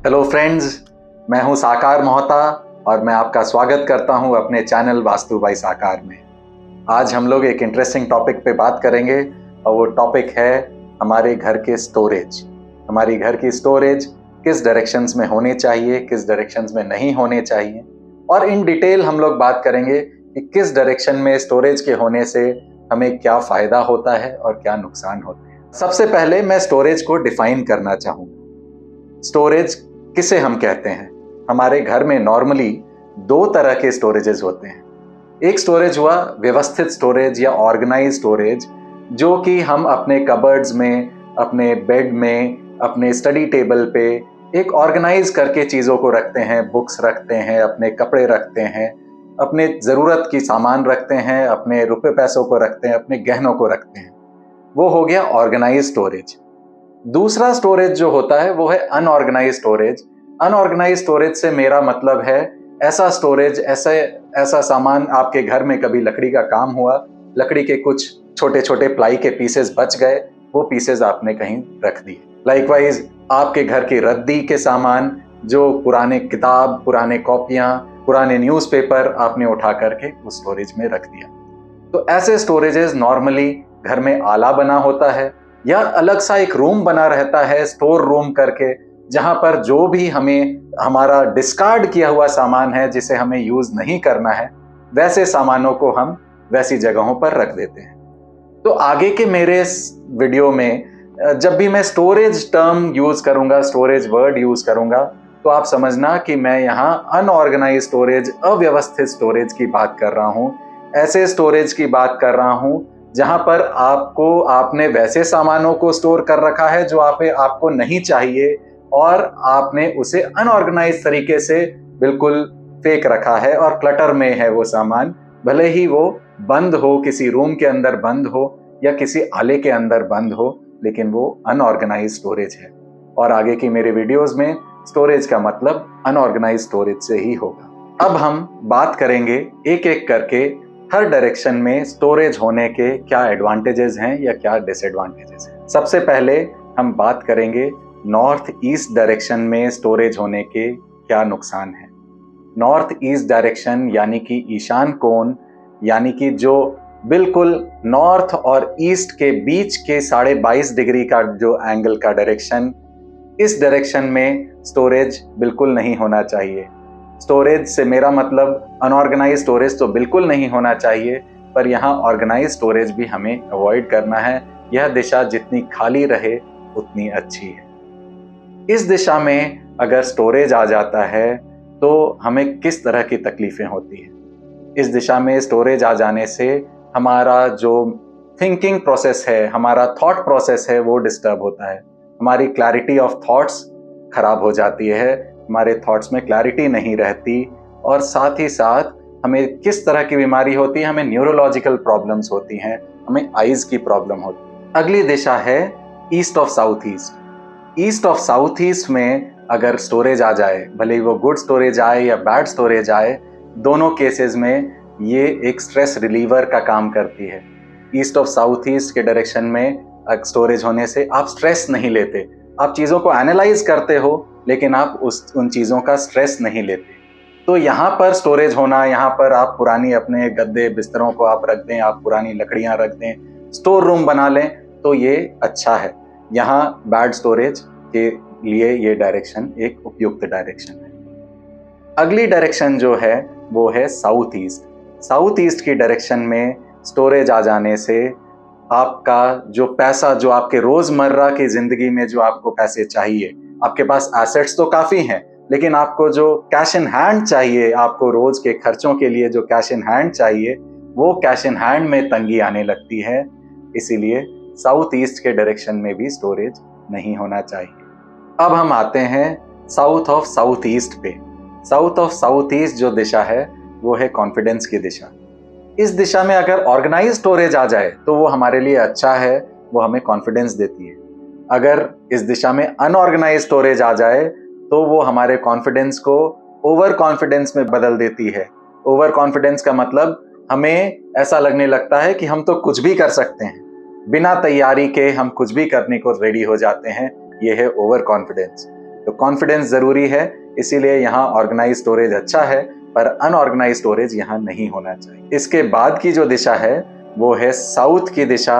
Hello friends, मैं हूं साकार मोहता और मैं आपका स्वागत करता हूं अपने चैनल वास्तु बाई साकार में। आज हम लोग एक इंटरेस्टिंग टॉपिक पे बात करेंगे और वो टॉपिक है हमारे घर के स्टोरेज। हमारी घर की स्टोरेज किस डायरेक्शंस में होने चाहिए, किस डायरेक्शंस में नहीं होने चाहिए, और इन डिटेल हम लोग बात करेंगे कि किस डायरेक्शन में स्टोरेज के होने से हमें क्या फायदा होता है और क्या नुकसान होते हैं। सबसे पहले मैं स्टोरेज को डिफाइन करना चाहूंगा। स्टोरेज किसे हम कहते हैं? हमारे घर में नॉर्मली दो तरह के स्टोरेजेस होते हैं। एक स्टोरेज हुआ व्यवस्थित स्टोरेज या ऑर्गेनाइज स्टोरेज, जो कि हम अपने कबर्ड्स में, अपने बेड में, अपने स्टडी टेबल पे एक ऑर्गेनाइज करके चीज़ों को रखते हैं। बुक्स रखते हैं, अपने कपड़े रखते हैं, अपने ज़रूरत की सामान रखते हैं, अपने रुपए पैसों को रखते हैं, अपने गहनों को रखते हैं। वो हो गया ऑर्गेनाइज स्टोरेज। दूसरा स्टोरेज जो होता है वो है अनऑर्गेनाइज स्टोरेज। अनऑर्गेनाइज स्टोरेज से मेरा मतलब है ऐसा स्टोरेज, ऐसा सामान आपके घर में कभी लकड़ी का काम हुआ, लकड़ी के कुछ छोटे छोटे प्लाई के पीसेस बच गए, वो पीसेस आपने कहीं रख दिए। लाइकवाइज आपके घर की रद्दी के सामान, जो पुराने किताब, पुराने कॉपियां, पुराने न्यूज़पेपर आपने उठा करके उस स्टोरेज में रख दिया। तो ऐसे स्टोरेजेस नॉर्मली घर में आला बना होता है या अलग सा एक रूम बना रहता है, स्टोर रूम करके, जहां पर जो भी हमें हमारा डिस्कार्ड किया हुआ सामान है, जिसे हमें यूज नहीं करना है, वैसे सामानों को हम वैसी जगहों पर रख देते हैं। तो आगे के मेरे इस वीडियो में जब भी मैं स्टोरेज टर्म यूज करूंगा, स्टोरेज वर्ड यूज करूंगा, तो आप समझना कि मैं यहाँ अनऑर्गेनाइज स्टोरेज, अव्यवस्थित स्टोरेज की बात कर रहा हूँ। ऐसे स्टोरेज की बात कर रहा हूँ जहां पर आपने वैसे सामानों को स्टोर कर रखा है जो आपको नहीं चाहिए, और आपने उसे अनऑर्गेनाइज तरीके से बिल्कुल फेंक रखा है और क्लटर में है वो सामान। भले ही वो बंद हो, किसी रूम के अंदर बंद हो या किसी आले के अंदर बंद हो, लेकिन वो अनऑर्गेनाइज स्टोरेज है। और आगे की मेरे वीडियोस में स्टोरेज का मतलब अनऑर्गेनाइज स्टोरेज से ही होगा। अब हम बात करेंगे एक एक करके हर डायरेक्शन में स्टोरेज होने के क्या एडवांटेजेस हैं या क्या डिसएडवांटेजेस हैं। सबसे पहले हम बात करेंगे नॉर्थ ईस्ट डायरेक्शन में स्टोरेज होने के क्या नुकसान हैं। नॉर्थ ईस्ट डायरेक्शन यानी कि ईशान कोण, यानी कि जो बिल्कुल नॉर्थ और ईस्ट के बीच के 22.5 डिग्री का जो एंगल का डायरेक्शन, इस डायरेक्शन में स्टोरेज बिल्कुल नहीं होना चाहिए। स्टोरेज से मेरा मतलब अनऑर्गेनाइज स्टोरेज तो बिल्कुल नहीं होना चाहिए, पर यहाँ ऑर्गेनाइज स्टोरेज भी हमें अवॉइड करना है। यह दिशा जितनी खाली रहे उतनी अच्छी है। इस दिशा में अगर स्टोरेज आ जाता है तो हमें किस तरह की तकलीफें होती हैं। इस दिशा में स्टोरेज आ जाने से हमारा जो थिंकिंग प्रोसेस है, हमारा थॉट प्रोसेस है, वो डिस्टर्ब होता है। हमारी क्लैरिटी ऑफ थॉट्स खराब हो जाती है, हमारे थॉट्स में क्लैरिटी नहीं रहती, और साथ ही साथ हमें किस तरह की बीमारी होती है, हमें न्यूरोलॉजिकल प्रॉब्लम्स होती हैं, हमें आईज की प्रॉब्लम होती है। अगली दिशा है east of south east. East of south east में अगर स्टोरेज आ जाए, भले ही वो गुड स्टोरेज आए या बैड स्टोरेज आए, दोनों केसेस में ये एक स्ट्रेस रिलीवर का काम करती है। ईस्ट ऑफ साउथ ईस्ट के डायरेक्शन में स्टोरेज होने से आप स्ट्रेस नहीं लेते, आप चीज़ों को एनालाइज करते हो, लेकिन आप उन चीज़ों का स्ट्रेस नहीं लेते। तो यहाँ पर स्टोरेज होना, यहाँ पर आप पुरानी अपने गद्दे बिस्तरों को आप रख दें, आप पुरानी लकड़ियाँ रख दें, स्टोर रूम बना लें, तो ये अच्छा है। यहाँ बैड स्टोरेज के लिए ये डायरेक्शन एक उपयुक्त डायरेक्शन है। अगली डायरेक्शन जो है वो है साउथ ईस्ट। साउथ ईस्ट की डायरेक्शन में स्टोरेज आ जाने से आपका जो पैसा, जो आपके रोजमर्रा की जिंदगी में जो आपको पैसे चाहिए, आपके पास एसेट्स तो काफी हैं, लेकिन आपको जो कैश इन हैंड चाहिए, आपको रोज के खर्चों के लिए जो कैश इन हैंड चाहिए, वो कैश इन हैंड में तंगी आने लगती है। इसीलिए साउथ ईस्ट के डायरेक्शन में भी स्टोरेज नहीं होना चाहिए। अब हम आते हैं साउथ ऑफ साउथ ईस्ट पे। साउथ ऑफ साउथ ईस्ट जो दिशा है वो है कॉन्फिडेंस की दिशा। इस दिशा में अगर ऑर्गेनाइज स्टोरेज आ जाए तो वो हमारे लिए अच्छा है, वो हमें कॉन्फिडेंस देती है। अगर इस दिशा में अनऑर्गेनाइज स्टोरेज आ जाए तो वो हमारे कॉन्फिडेंस को ओवर कॉन्फिडेंस में बदल देती है। ओवर कॉन्फिडेंस का मतलब हमें ऐसा लगने लगता है कि हम तो कुछ भी कर सकते हैं, बिना तैयारी के हम कुछ भी करने को रेडी हो जाते हैं। ये है ओवर कॉन्फिडेंस। तो कॉन्फिडेंस जरूरी है, इसीलिए यहाँ ऑर्गेनाइज स्टोरेज अच्छा है, पर अनऑर्गेनाइज स्टोरेज यहाँ नहीं होना चाहिए। इसके बाद की जो दिशा है वो है साउथ की दिशा।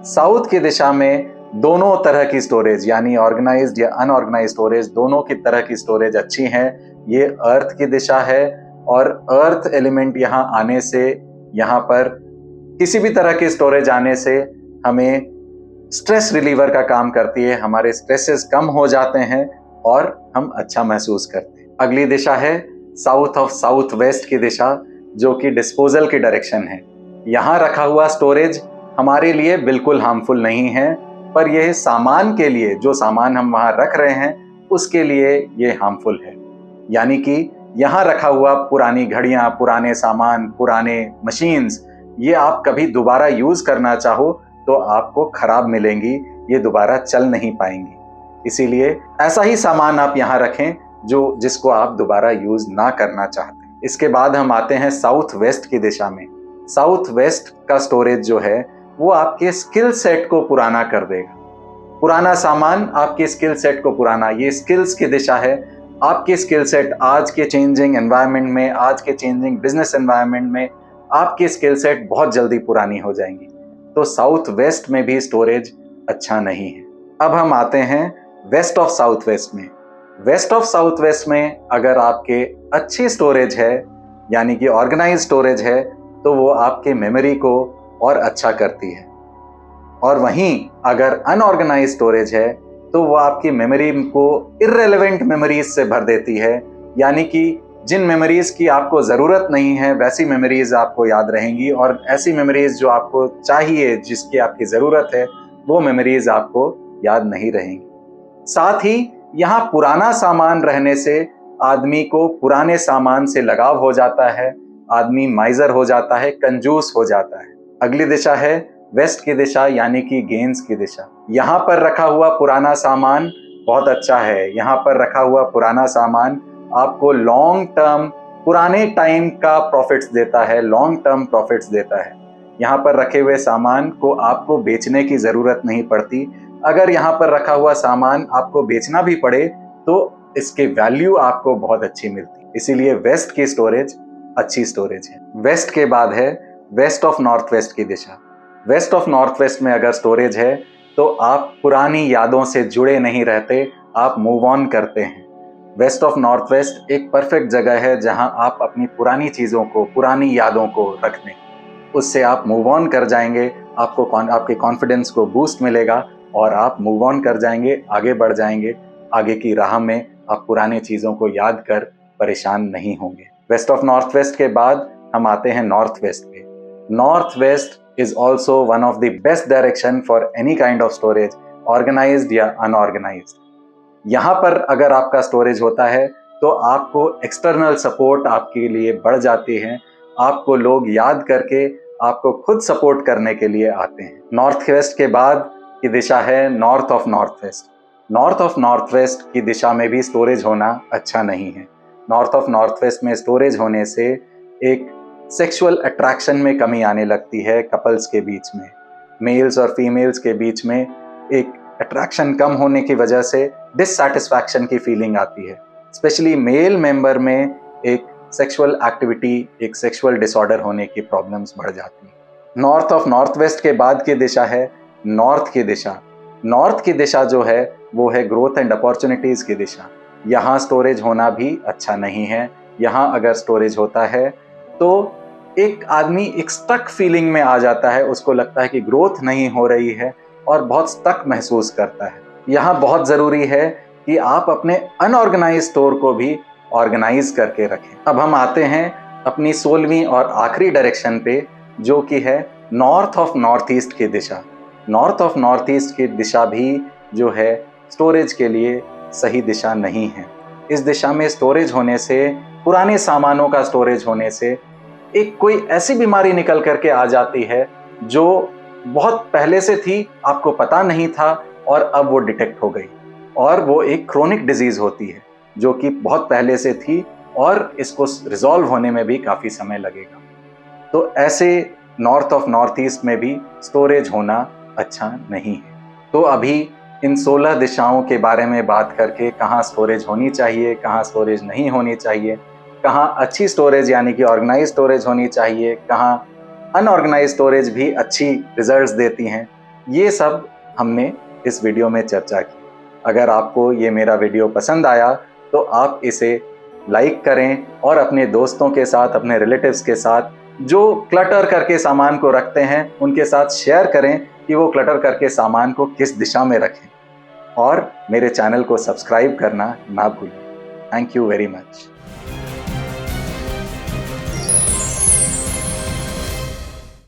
साउथ की दिशा में दोनों तरह की स्टोरेज, यानी ऑर्गेनाइज्ड या अनऑर्गेनाइज स्टोरेज, दोनों की तरह की स्टोरेज अच्छी है। ये अर्थ की दिशा है और अर्थ एलिमेंट यहाँ आने से, यहाँ पर किसी भी तरह की स्टोरेज आने से हमें स्ट्रेस रिलीवर का काम करती है। हमारे स्ट्रेसेस कम हो जाते हैं और हम अच्छा महसूस करते हैं। अगली दिशा है साउथ ऑफ साउथ वेस्ट की दिशा, जो कि डिस्पोजल की डायरेक्शन है। यहाँ रखा हुआ स्टोरेज हमारे लिए बिल्कुल हार्मफुल नहीं है, पर यह सामान के लिए, जो सामान हम वहाँ रख रहे हैं उसके लिए ये हार्मफुल है। यानी कि यहाँ रखा हुआ पुरानी घड़ियाँ, पुराने सामान, पुराने मशीन्स, ये आप कभी दोबारा यूज करना चाहो तो आपको खराब मिलेंगी, ये दोबारा चल नहीं पाएंगी। इसीलिए ऐसा ही सामान आप यहाँ रखें जिसको आप दोबारा यूज ना करना चाहते। इसके बाद हम आते हैं साउथ वेस्ट की दिशा में। साउथ वेस्ट का स्टोरेज जो है वो आपके स्किल सेट को पुराना कर देगा। पुराना सामान आपके स्किल सेट को पुराना, ये स्किल्स की दिशा है। आपके स्किल सेट आज के चेंजिंग एनवायरनमेंट में, आज के चेंजिंग बिजनेस एनवायरनमेंट में आपकी स्किल सेट बहुत जल्दी पुरानी हो जाएंगी। तो साउथ वेस्ट में भी स्टोरेज अच्छा नहीं है। अब हम आते हैं वेस्ट ऑफ साउथ वेस्ट में। वेस्ट ऑफ साउथ वेस्ट में अगर आपके अच्छी स्टोरेज है, यानी कि ऑर्गेनाइज स्टोरेज है, तो वो आपके मेमोरी को और अच्छा करती है। और वहीं अगर अनऑर्गेनाइज स्टोरेज है तो वो आपकी मेमोरी को इर्रेलेवेंट मेमोरीज से भर देती है। यानी कि जिन मेमोरीज की आपको ज़रूरत नहीं है वैसी मेमोरीज आपको याद रहेंगी, और ऐसी मेमोरीज जो आपको चाहिए, जिसकी आपकी ज़रूरत है, वो मेमोरीज आपको याद नहीं रहेंगी। साथ ही यहाँ पुराना सामान रहने से आदमी को पुराने सामान से लगाव हो जाता है, आदमी माइजर हो जाता है, कंजूस हो जाता है। अगली दिशा है वेस्ट की दिशा, यानी कि गेन्स की दिशा। यहाँ पर रखा हुआ पुराना सामान बहुत अच्छा है। यहाँ पर रखा हुआ पुराना सामान आपको लॉन्ग टर्म, पुराने टाइम का प्रॉफिट्स देता है, लॉन्ग टर्म प्रॉफिट्स देता है। यहाँ पर रखे हुए सामान को आपको बेचने की ज़रूरत नहीं पड़ती। अगर यहाँ पर रखा हुआ सामान आपको बेचना भी पड़े तो इसके वैल्यू आपको बहुत अच्छी मिलती। इसीलिए वेस्ट की स्टोरेज अच्छी स्टोरेज है। वेस्ट के बाद है वेस्ट ऑफ नॉर्थ वेस्ट की दिशा। वेस्ट ऑफ नॉर्थ वेस्ट में अगर स्टोरेज है तो आप पुरानी यादों से जुड़े नहीं रहते, आप मूव ऑन करते हैं। वेस्ट ऑफ नॉर्थ वेस्ट एक परफेक्ट जगह है जहां आप अपनी पुरानी चीज़ों को, पुरानी यादों को रख दें। उससे आप मूव ऑन कर जाएंगे, आपके कॉन्फिडेंस को बूस्ट मिलेगा और आप मूव ऑन कर जाएंगे, आगे बढ़ जाएंगे। आगे की राह में आप पुरानी चीज़ों को याद कर परेशान नहीं होंगे। वेस्ट ऑफ नॉर्थ वेस्ट के बाद हम आते हैं नॉर्थ वेस्ट पे। North west is also one of the best direction for any kind of storage, organized या unorganized। यहाँ पर अगर आपका स्टोरेज होता है तो आपको एक्सटर्नल सपोर्ट आपके लिए बढ़ जाती है। आपको लोग याद करके आपको खुद सपोर्ट करने के लिए आते हैं। नॉर्थ वेस्ट के बाद की दिशा है north of north west. North of north west की दिशा में भी स्टोरेज होना अच्छा नहीं है। नॉर्थ ऑफ नॉर्थ वेस्ट में स्टोरेज होने से एक सेक्सुअल अट्रैक्शन में कमी आने लगती है। कपल्स के बीच में, मेल्स और फीमेल्स के बीच में एक अट्रैक्शन कम होने की वजह से डिससैटिस्फैक्शन की फीलिंग आती है। स्पेशली मेल मेंबर में एक सेक्सुअल एक्टिविटी, एक सेक्सुअल डिसऑर्डर होने की प्रॉब्लम्स बढ़ जाती हैं। नॉर्थ ऑफ नॉर्थ वेस्ट के बाद की दिशा है नॉर्थ की दिशा। नॉर्थ की दिशा जो है वो है ग्रोथ एंड अपॉर्चुनिटीज की दिशा। यहाँ स्टोरेज होना भी अच्छा नहीं है। यहाँ अगर स्टोरेज होता है तो एक आदमी एक स्टक फीलिंग में आ जाता है, उसको लगता है कि ग्रोथ नहीं हो रही है और बहुत स्टक महसूस करता है। यहाँ बहुत ज़रूरी है कि आप अपने अनऑर्गेनाइज स्टोर को भी ऑर्गेनाइज करके रखें। अब हम आते हैं अपनी 16वीं और आखिरी डायरेक्शन पे, जो कि है नॉर्थ ऑफ नॉर्थ ईस्ट की दिशा। नॉर्थ ऑफ नॉर्थ ईस्ट की दिशा भी जो है स्टोरेज के लिए सही दिशा नहीं है। इस दिशा में स्टोरेज होने से, पुराने सामानों का स्टोरेज होने से एक कोई ऐसी बीमारी निकल करके आ जाती है जो बहुत पहले से थी, आपको पता नहीं था और अब वो डिटेक्ट हो गई, और वो एक क्रोनिक डिजीज होती है जो कि बहुत पहले से थी और इसको रिजॉल्व होने में भी काफ़ी समय लगेगा। तो ऐसे नॉर्थ ऑफ नॉर्थ ईस्ट में भी स्टोरेज होना अच्छा नहीं है। तो अभी इन 16 दिशाओं के बारे में बात करके कहाँ स्टोरेज होनी चाहिए, कहाँ स्टोरेज नहीं होनी चाहिए, कहाँ अच्छी स्टोरेज यानी कि ऑर्गेनाइज स्टोरेज होनी चाहिए, कहाँ अनऑर्गेनाइज स्टोरेज भी अच्छी रिजल्ट्स देती हैं, ये सब हमने इस वीडियो में चर्चा की। अगर आपको ये मेरा वीडियो पसंद आया तो आप इसे लाइक करें और अपने दोस्तों के साथ, अपने रिलेटिव्स के साथ जो क्लटर करके सामान को रखते हैं उनके साथ शेयर करें कि वो क्लटर करके सामान को किस दिशा में रखें, और मेरे चैनल को सब्सक्राइब करना ना भूलें। Thank you very much.